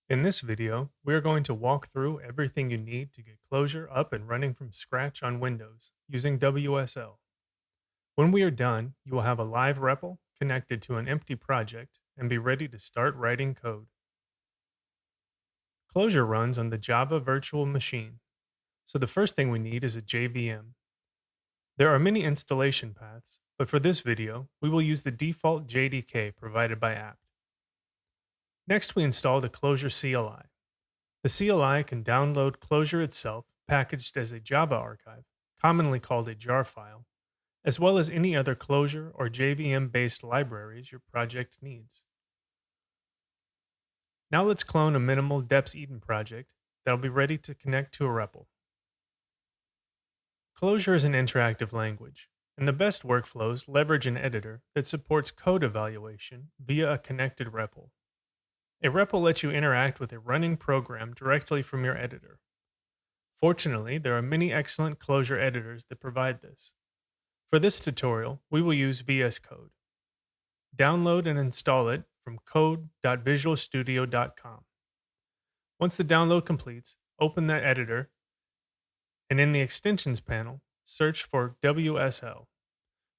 In this video, we are going to walk through everything you need to get Clojure up and running from scratch on Windows using WSL. When we are done, you will have a live REPL connected to an empty project and be ready to start writing code. Clojure runs on the Java virtual machine, so the first thing we need is a JVM. There are many installation paths, but for this video, we will use the default JDK provided by apt. Next, we install the Clojure CLI. The CLI can download Clojure itself, packaged as a Java archive, commonly called a jar file, as well as any other Clojure or JVM-based libraries your project needs. Now let's clone a minimal deps-eden project that will be ready to connect to a REPL. Clojure is an interactive language, and the best workflows leverage an editor that supports code evaluation via a connected REPL. A REPL lets you interact with a running program directly from your editor. Fortunately, there are many excellent Clojure editors that provide this. For this tutorial, we will use VSCode. Download and install it from code.visualstudio.com. Once the download completes, open that editor, and in the Extensions panel, search for WSL.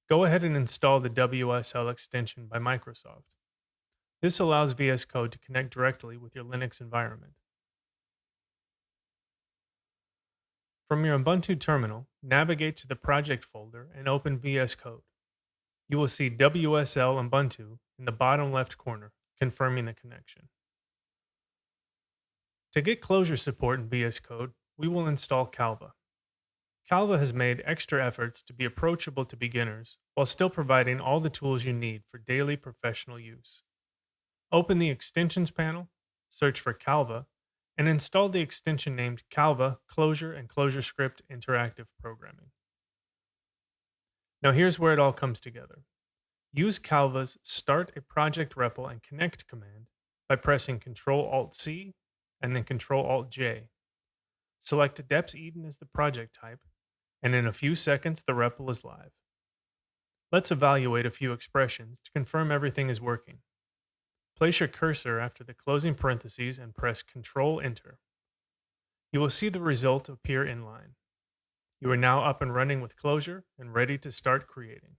Go ahead and install the WSL Extension by Microsoft. This allows VS Code to connect directly with your Linux environment. From your Ubuntu terminal, navigate to the project folder and open VS Code. You will see WSL Ubuntu in the bottom left corner, confirming the connection. To get Clojure support in VS Code, we will install Calva. Calva has made extra efforts to be approachable to beginners while still providing all the tools you need for daily professional use. Open the Extensions panel, search for Calva, and install the extension named Calva Clojure and ClojureScript Interactive Programming. Now here's where it all comes together. Use Calva's Start a Project REPL and Connect command by pressing Ctrl-Alt-C and then Ctrl-Alt-J. Select deps-eden as the project type, and in a few seconds the REPL is live. Let's evaluate a few expressions to confirm everything is working. Place your cursor after the closing parentheses and press Ctrl-Enter. You will see the result appear in line. You are now up and running with Clojure and ready to start creating.